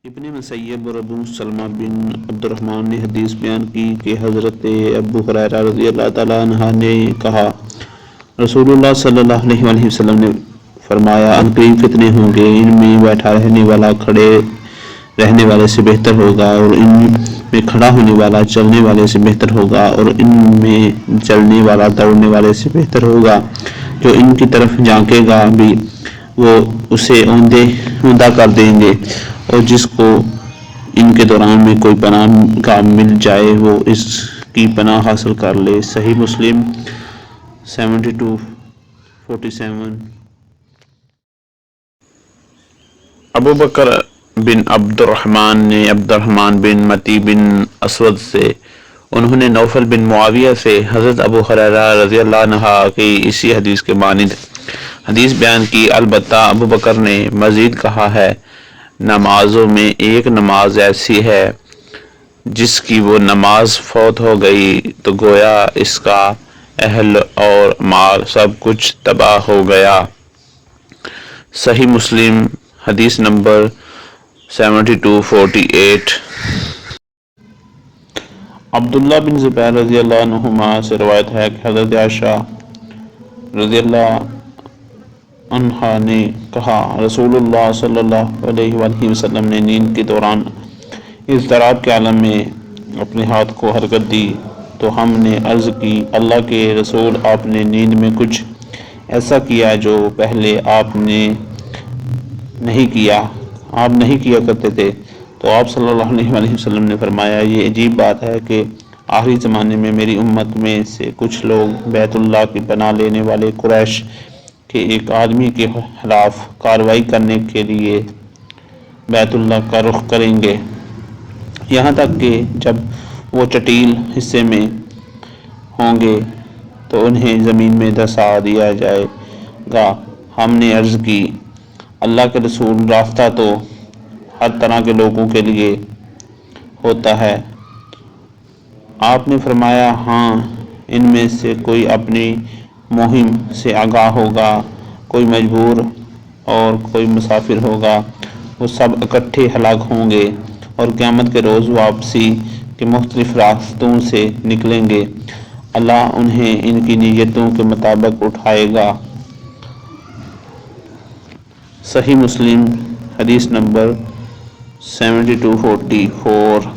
ابن مسیب اور ابو سلمہ بن عبد الرحمن نے حدیث بیان کی کہ حضرت ابو ہریرہ رضی اللہ تعالیٰ عنہ نے کہا، رسول اللہ صلی اللہ علیہ وسلم نے فرمایا، ان قریب فتنے ہوں گے، ان میں بیٹھا رہنے والا کھڑے رہنے والے سے بہتر ہوگا، اور ان میں کھڑا ہونے والا چلنے والے سے بہتر ہوگا، اور ان میں چلنے والا دوڑنے والے سے بہتر ہوگا۔ جو ان کی طرف جھانکے گا بھی وہ اسے اوندا کر دیں گے، اور جس کو ان کے دوران میں کوئی پناہ گاہ مل جائے وہ اس کی پناہ حاصل کر لے۔ صحیح مسلم 7247۔ ابو بکر بن عبد الرحمن نے عبد الرحمن بن متی بن اسود سے، انہوں نے نوفل بن معاویہ سے حضرت ابو ہریرہ رضی اللہ عنہ کی اسی حدیث کے مانند حدیث بیان کی۔ البتہ ابو بکر نے مزید کہا ہے، نمازوں میں ایک نماز ایسی ہے جس کی وہ نماز فوت ہو گئی تو گویا اس کا اہل اور مال سب کچھ تباہ ہو گیا۔ صحیح مسلم حدیث نمبر 7248۔ عبداللہ بن زبیر رضی اللہ عنہما سے روایت ہے کہ حضرت عائشہ رضی اللہ عنہا نے کہا، رسول اللہ صلی اللہ علیہ وآلہ وسلم نے نیند کے دوران اضطراب کے عالم میں اپنے ہاتھ کو حرکت دی تو ہم نے عرض کی، اللہ کے رسول، آپ نے نیند میں کچھ ایسا کیا جو پہلے آپ نہیں کیا کرتے تھے؟ تو آپ صلی اللہ علیہ وآلہ وسلم نے فرمایا، یہ عجیب بات ہے کہ آخری زمانے میں میری امت میں سے کچھ لوگ بیت اللہ کی پناہ لینے والے قریش کے ایک آدمی کے خلاف کارروائی کرنے کے لیے بیت اللہ کا رخ کریں گے، یہاں تک کہ جب وہ چٹیل حصے میں ہوں گے تو انہیں زمین میں دھسا دیا جائے گا۔ ہم نے عرض کی، اللہ کے رسول، راستہ تو ہر طرح کے لوگوں کے لیے ہوتا ہے۔ آپ نے فرمایا، ہاں، ان میں سے کوئی اپنی مہم سے آگاہ ہوگا، کوئی مجبور اور کوئی مسافر ہوگا، وہ سب اکٹھے ہلاک ہوں گے اور قیامت کے روز واپسی کے مختلف راستوں سے نکلیں گے، اللہ انہیں ان کی نیتوں کے مطابق اٹھائے گا۔ صحیح مسلم حدیث نمبر 7244۔